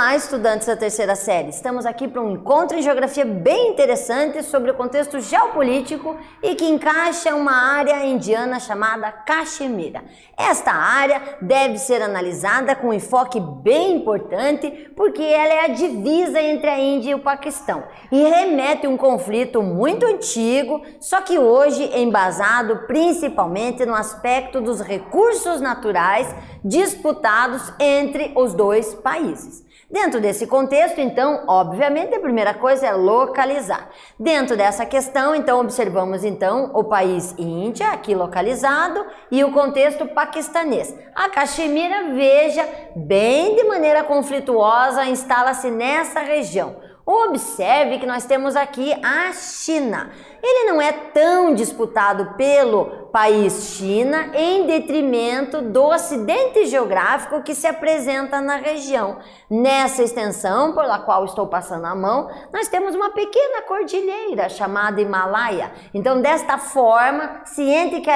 Olá, estudantes da terceira série! Estamos aqui para um encontro em geografia bem interessante sobre o contexto geopolítico e que encaixa uma área indiana chamada Caxemira. Esta área deve ser analisada com um enfoque bem importante porque ela é a divisa entre a Índia e o Paquistão e remete a um conflito muito antigo, só que hoje embasado principalmente no aspecto dos recursos naturais disputados entre os dois países. Dentro desse contexto, então, obviamente, a primeira coisa é localizar. Dentro dessa questão, então, observamos então o país Índia, aqui localizado, e o contexto paquistanês. A Caxemira, veja, bem de maneira conflituosa, instala-se nessa região. Observe que nós temos aqui a China. Ele não é tão disputado pelo país China em detrimento do acidente geográfico que se apresenta na região. Nessa extensão pela qual estou passando a mão, nós temos uma pequena cordilheira chamada Himalaia. Então, desta forma, ciente que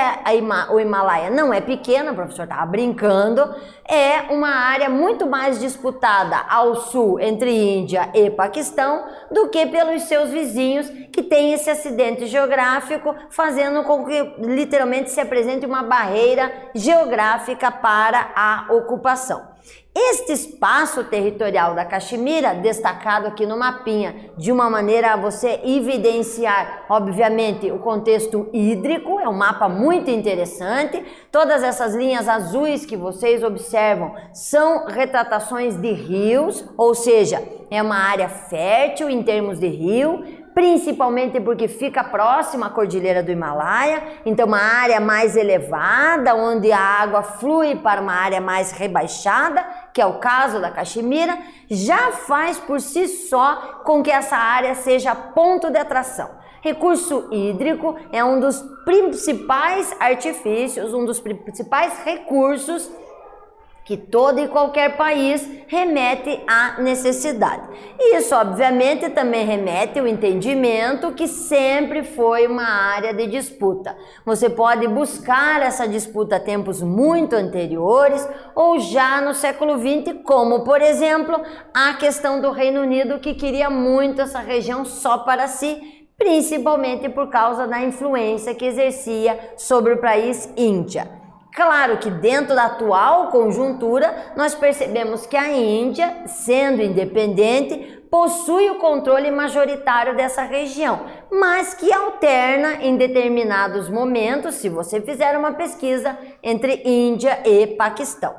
o Himalaia não é pequeno, o professor estava brincando, é uma área muito mais disputada ao sul entre Índia e Paquistão do que pelos seus vizinhos que têm esse acidente geográfico, fazendo com que literalmente se apresente uma barreira geográfica para a ocupação. Este espaço territorial da Caxemira, destacado aqui no mapinha, de uma maneira a você evidenciar, obviamente, o contexto hídrico, é um mapa muito interessante. Todas essas linhas azuis que vocês observam são retratações de rios, ou seja, é uma área fértil em termos de rio, principalmente porque fica próxima à Cordilheira do Himalaia, então uma área mais elevada, onde a água flui para uma área mais rebaixada, que é o caso da Caxemira, já faz por si só com que essa área seja ponto de atração. Recurso hídrico é um dos principais artifícios, um dos principais recursos que todo e qualquer país remete à necessidade. E isso, obviamente, também remete ao entendimento que sempre foi uma área de disputa. Você pode buscar essa disputa a tempos muito anteriores ou já no século XX, como, por exemplo, a questão do Reino Unido, que queria muito essa região só para si, principalmente por causa da influência que exercia sobre o país Índia. Claro que dentro da atual conjuntura, nós percebemos que a Índia, sendo independente, possui o controle majoritário dessa região, mas que alterna em determinados momentos, se você fizer uma pesquisa, entre Índia e Paquistão.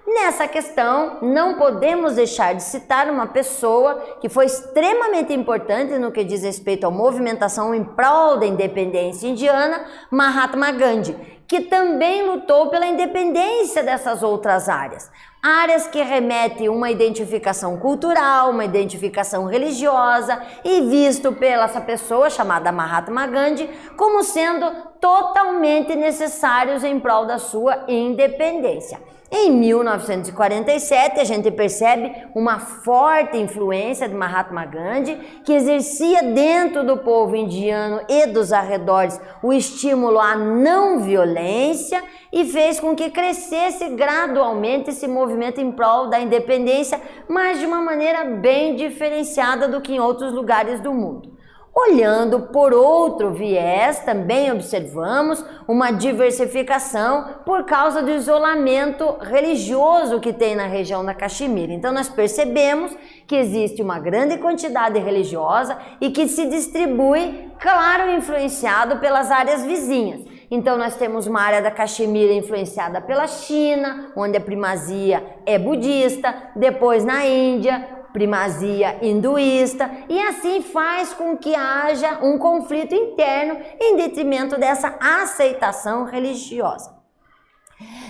Nessa questão, não podemos deixar de citar uma pessoa que foi extremamente importante no que diz respeito à movimentação em prol da independência indiana, Mahatma Gandhi, que também lutou pela independência dessas outras áreas. Áreas que remetem uma identificação cultural, uma identificação religiosa e visto pela essa pessoa chamada Mahatma Gandhi como sendo totalmente necessários em prol da sua independência. Em 1947, a gente percebe uma forte influência de Mahatma Gandhi, que exercia dentro do povo indiano e dos arredores o estímulo à não violência e fez com que crescesse gradualmente esse movimento em prol da independência, mas de uma maneira bem diferenciada do que em outros lugares do mundo. Olhando por outro viés, também observamos uma diversificação por causa do isolamento religioso que tem na região da Caxemira. Então nós percebemos que existe uma grande quantidade religiosa e que se distribui, claro, influenciado pelas áreas vizinhas. Então nós temos uma área da Caxemira influenciada pela China, onde a primazia é budista, depois na Índia, primazia hinduísta, e assim faz com que haja um conflito interno em detrimento dessa aceitação religiosa.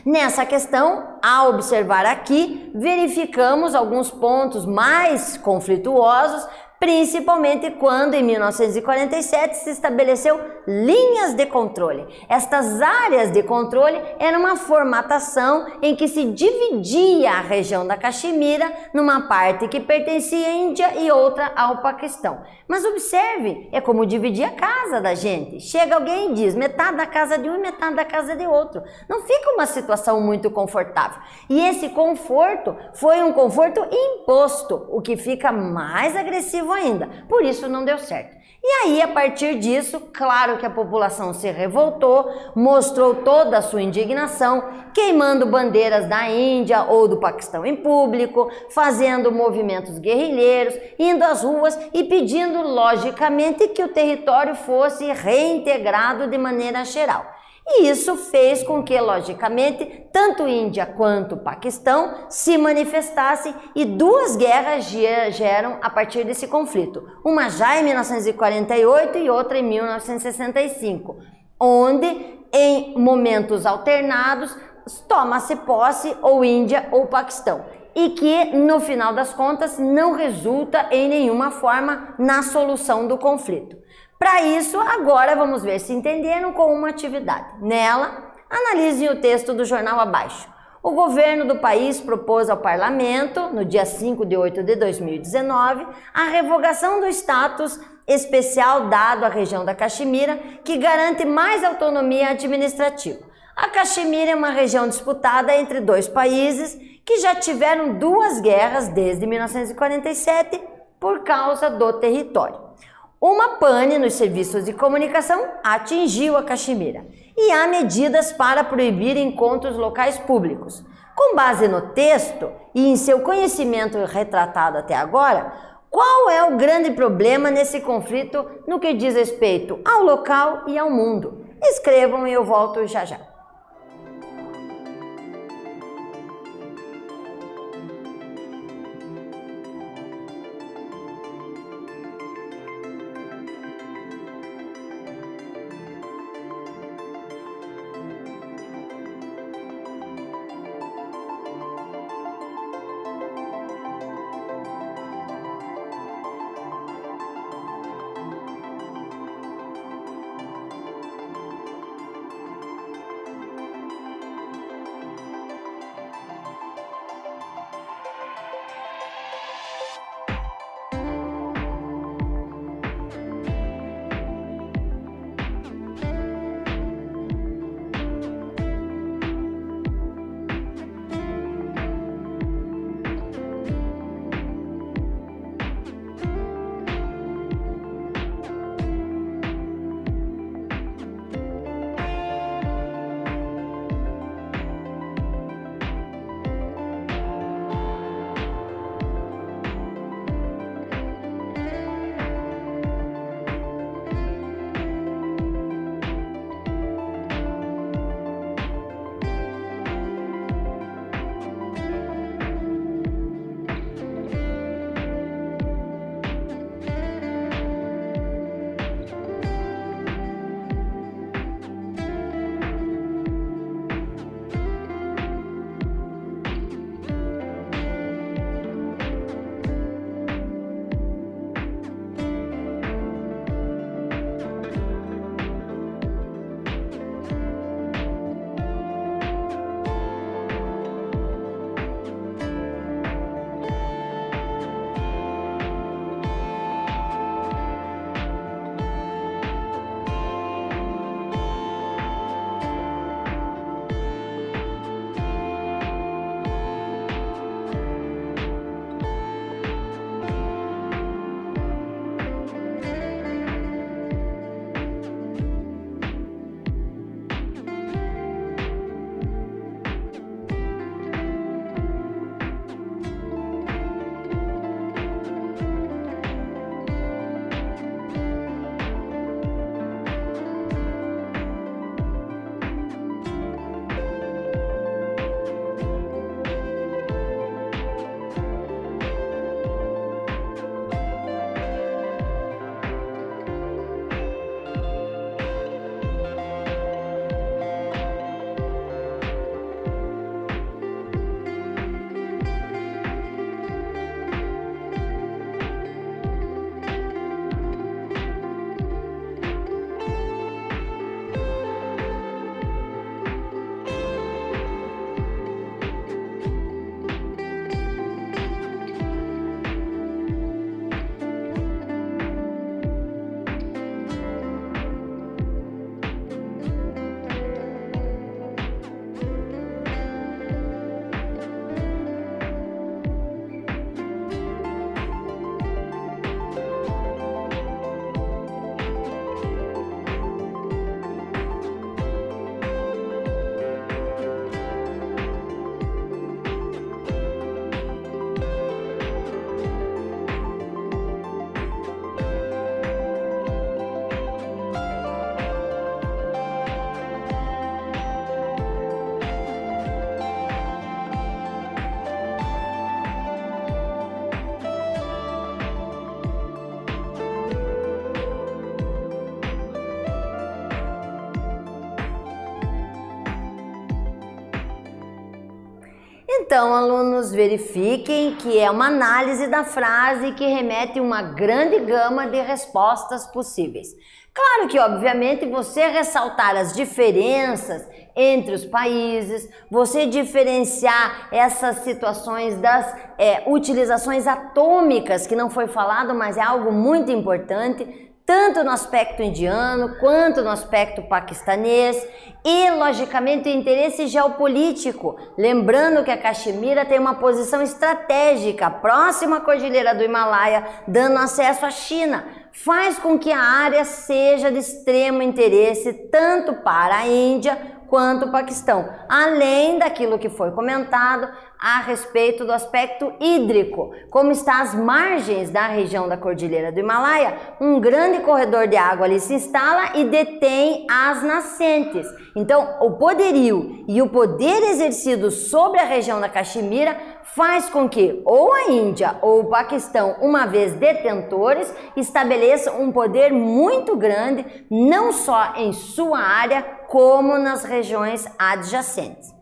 Nessa questão, ao observar aqui, verificamos alguns pontos mais conflituosos, principalmente quando, em 1947, se estabeleceu linhas de controle. Estas áreas de controle eram uma formatação em que se dividia a região da Caxemira numa parte que pertencia à Índia e outra ao Paquistão. Mas observe, é como dividir a casa da gente. Chega alguém e diz metade da casa de um e metade da casa de outro. Não fica uma situação muito confortável. E esse conforto foi um conforto imposto, o que fica mais agressivo ainda. Por isso não deu certo. E aí, a partir disso, claro que a população se revoltou, mostrou toda a sua indignação, queimando bandeiras da Índia ou do Paquistão em público, fazendo movimentos guerrilheiros, indo às ruas e pedindo, logicamente, que o território fosse reintegrado de maneira geral. E isso fez com que, logicamente, tanto Índia quanto Paquistão se manifestassem e duas guerras geram a partir desse conflito. Uma já em 1948 e outra em 1965, onde, em momentos alternados, toma-se posse ou Índia ou Paquistão. E que, no final das contas, não resulta em nenhuma forma na solução do conflito. Para isso, agora vamos ver se entenderam com uma atividade. Nela, analisem o texto do jornal abaixo. O governo do país propôs ao parlamento, no dia 5 de 8 de 2019, a revogação do status especial dado à região da Caxemira, que garante mais autonomia administrativa. A Caxemira é uma região disputada entre dois países que já tiveram duas guerras desde 1947 por causa do território. Uma pane nos serviços de comunicação atingiu a Caxemira e há medidas para proibir encontros locais públicos. Com base no texto e em seu conhecimento retratado até agora, qual é o grande problema nesse conflito no que diz respeito ao local e ao mundo? Escrevam e eu volto já já. Então, alunos, verifiquem que é uma análise da frase que remete a uma grande gama de respostas possíveis. Claro que, obviamente, você ressaltar as diferenças entre os países, você diferenciar essas situações das utilizações atômicas, que não foi falado, mas é algo muito importante, tanto no aspecto indiano quanto no aspecto paquistanês e, logicamente, o interesse geopolítico. Lembrando que a Caxemira tem uma posição estratégica próxima à Cordilheira do Himalaia, dando acesso à China. Faz com que a área seja de extremo interesse tanto para a Índia quanto o Paquistão, além daquilo que foi comentado a respeito do aspecto hídrico. Como está às margens da região da Cordilheira do Himalaia, um grande corredor de água ali se instala e detém as nascentes. Então, o poderio e o poder exercido sobre a região da Caxemira faz com que ou a Índia ou o Paquistão, uma vez detentores, estabeleçam um poder muito grande, não só em sua área, como nas regiões adjacentes.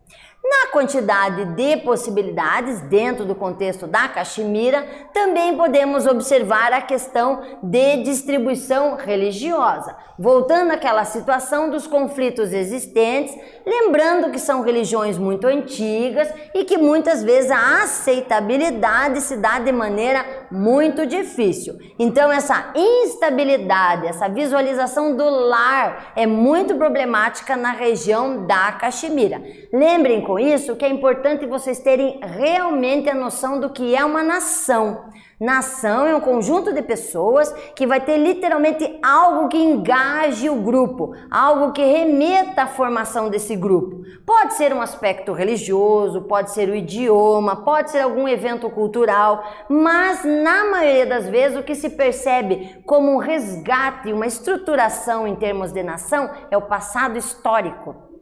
Na quantidade de possibilidades dentro do contexto da Caxemira, também podemos observar a questão de distribuição religiosa, voltando àquela situação dos conflitos existentes, lembrando que são religiões muito antigas e que muitas vezes a aceitabilidade se dá de maneira muito difícil. Então essa instabilidade, essa visualização do lar é muito problemática na região da Caxemira. Lembrem com isso que é importante vocês terem realmente a noção do que é uma nação. Nação é um conjunto de pessoas que vai ter literalmente algo que engaje o grupo, algo que remeta à formação desse grupo. Pode ser um aspecto religioso, pode ser o idioma, pode ser algum evento cultural, mas na maioria das vezes o que se percebe como um resgate, uma estruturação em termos de nação é o passado histórico.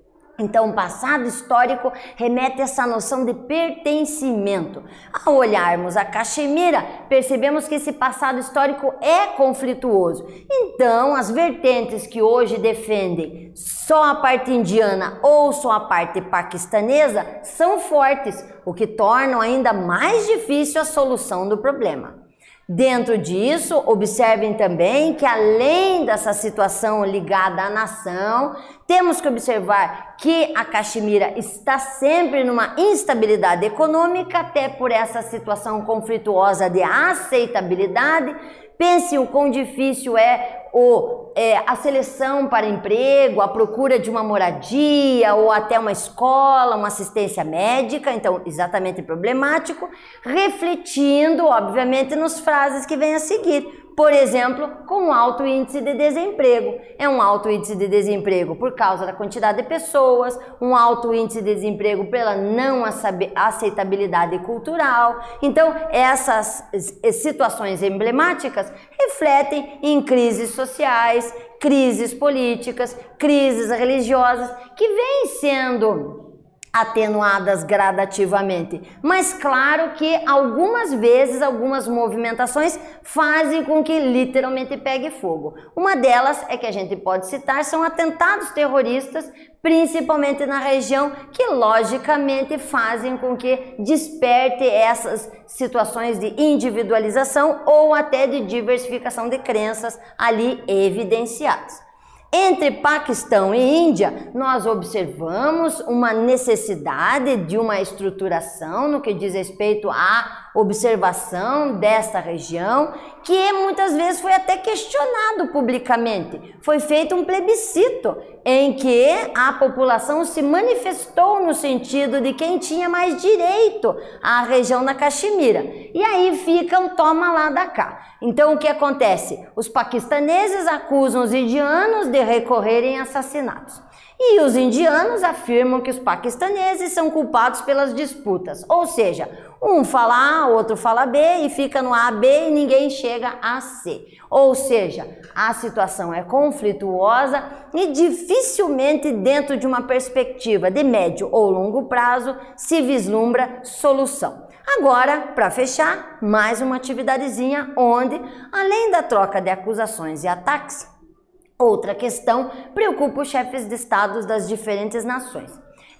Então, o passado histórico remete a essa noção de pertencimento. Ao olharmos a Caxemira, percebemos que esse passado histórico é conflituoso. Então, as vertentes que hoje defendem só a parte indiana ou só a parte paquistanesa são fortes, o que torna ainda mais difícil a solução do problema. Dentro disso, observem também que além dessa situação ligada à nação, temos que observar que a Caxemira está sempre numa instabilidade econômica, até por essa situação conflituosa de aceitabilidade. Pense o quão difícil é a seleção para emprego, a procura de uma moradia ou até uma escola, uma assistência médica, então exatamente problemático, refletindo, obviamente, nas frases que vêm a seguir. Por exemplo, com um alto índice de desemprego. É um alto índice de desemprego por causa da quantidade de pessoas, um alto índice de desemprego pela não aceitabilidade cultural. Então, essas situações emblemáticas refletem em crises sociais, crises políticas, crises religiosas, que vêm sendo atenuadas gradativamente, mas claro que algumas vezes algumas movimentações fazem com que literalmente pegue fogo. Uma delas é que a gente pode citar são atentados terroristas, principalmente na região, que logicamente fazem com que desperte essas situações de individualização ou até de diversificação de crenças ali evidenciadas. Entre Paquistão e Índia, nós observamos uma necessidade de uma estruturação no que diz respeito à observação desta região, que muitas vezes foi até questionado publicamente. Foi feito um plebiscito em que a população se manifestou no sentido de quem tinha mais direito à região da Caxemira. E aí fica um toma lá da cá. Então o que acontece? Os paquistaneses acusam os indianos de recorrerem a assassinatos. E os indianos afirmam que os paquistaneses são culpados pelas disputas. Ou seja, um fala A, outro fala B e fica no A, B e ninguém chega a C. Ou seja, a situação é conflituosa e dificilmente dentro de uma perspectiva de médio ou longo prazo se vislumbra solução. Agora, para fechar, mais uma atividadezinha onde, além da troca de acusações e ataques, outra questão preocupa os chefes de estados das diferentes nações.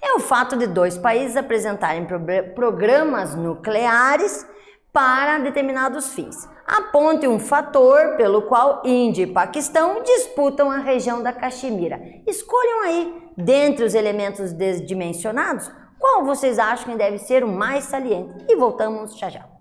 é o fato de dois países apresentarem programas nucleares para determinados fins. Aponte um fator pelo qual Índia e Paquistão disputam a região da Caxemira. Escolham aí, dentre os elementos desdimensionados, qual vocês acham que deve ser o mais saliente. E voltamos já já.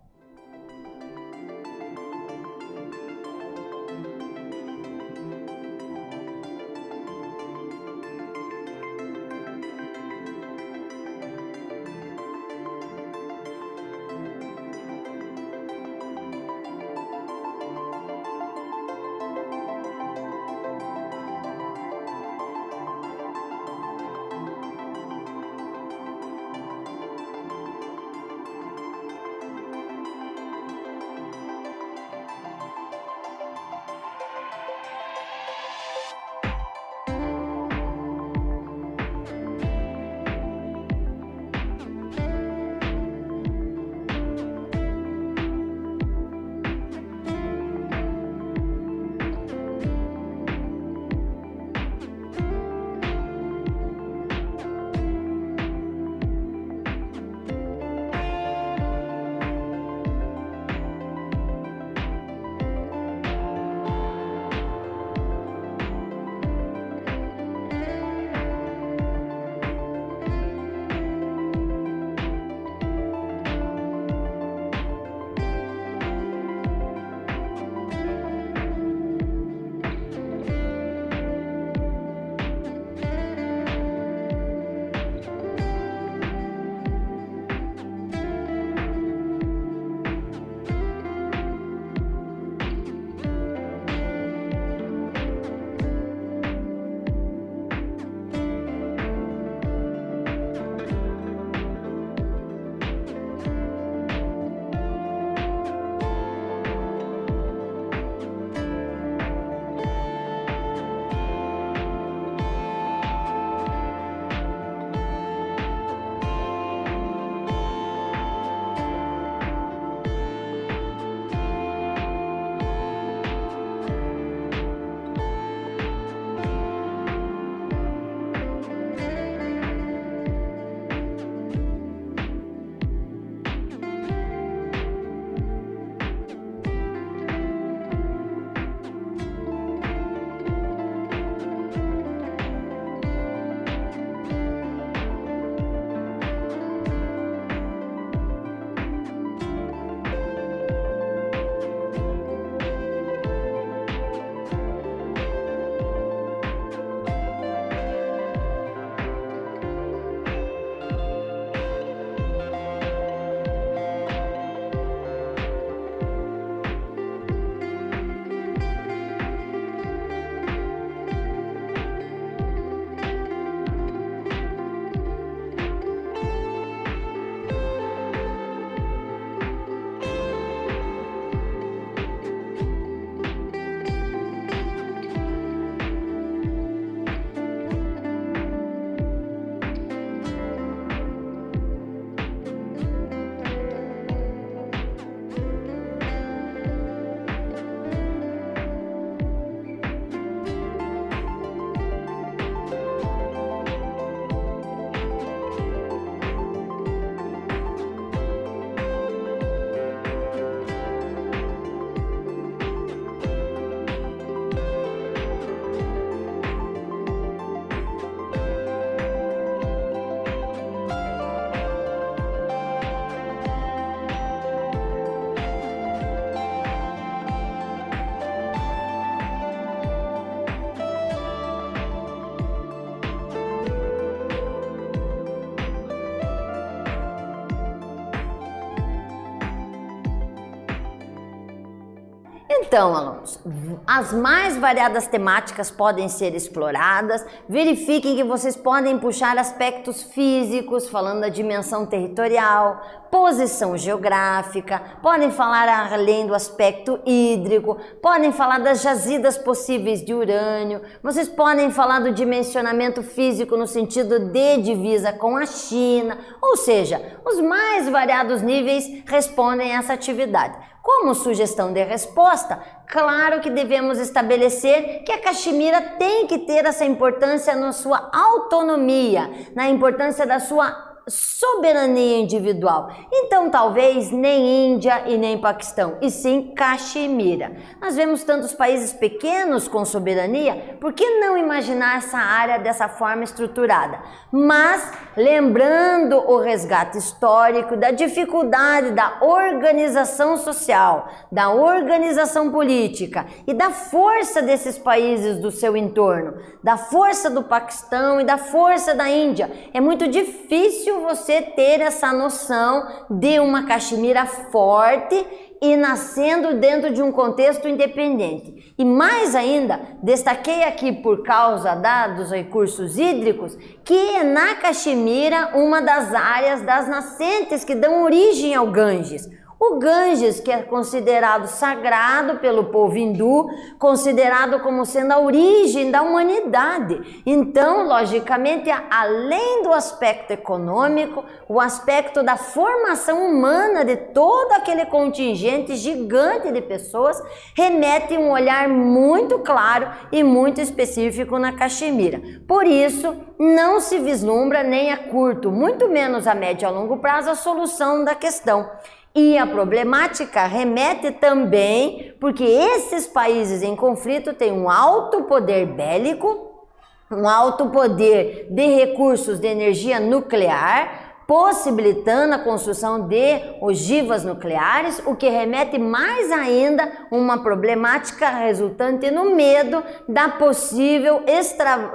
Então, alunos, as mais variadas temáticas podem ser exploradas. Verifiquem que vocês podem puxar aspectos físicos, falando da dimensão territorial, posição geográfica, podem falar além do aspecto hídrico, podem falar das jazidas possíveis de urânio, vocês podem falar do dimensionamento físico no sentido de divisa com a China, ou seja, os mais variados níveis respondem a essa atividade. Como sugestão de resposta, claro que devemos estabelecer que a Caxemira tem que ter essa importância na sua autonomia, na importância da sua soberania individual. Então, talvez nem Índia e nem Paquistão, e sim Caxemira. Nós vemos tantos países pequenos com soberania, por que não imaginar essa área dessa forma estruturada? Mas, lembrando o resgate histórico da dificuldade da organização social, da organização política e da força desses países do seu entorno, da força do Paquistão e da força da Índia, é muito difícil você ter essa noção de uma Caxemira forte e nascendo dentro de um contexto independente. E mais ainda, destaquei aqui por causa dos recursos hídricos, que é na Caxemira uma das áreas das nascentes que dão origem ao Ganges. O Ganges, que é considerado sagrado pelo povo hindu, considerado como sendo a origem da humanidade. Então, logicamente, além do aspecto econômico, o aspecto da formação humana de todo aquele contingente gigante de pessoas remete um olhar muito claro e muito específico na Caxemira. Por isso, não se vislumbra nem a curto, muito menos a médio e a longo prazo, a solução da questão. E a problemática remete também porque esses países em conflito têm um alto poder bélico, um alto poder de recursos de energia nuclear, possibilitando a construção de ogivas nucleares, o que remete mais ainda uma problemática resultante no medo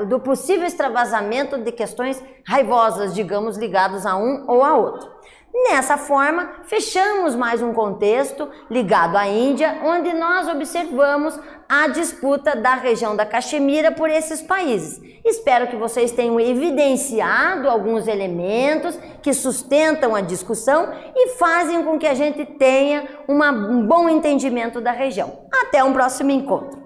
do possível extravasamento de questões raivosas, digamos, ligadas a um ou a outro. Nessa forma, fechamos mais um contexto ligado à Índia, onde nós observamos a disputa da região da Caxemira por esses países. Espero que vocês tenham evidenciado alguns elementos que sustentam a discussão e fazem com que a gente tenha um bom entendimento da região. Até um próximo encontro!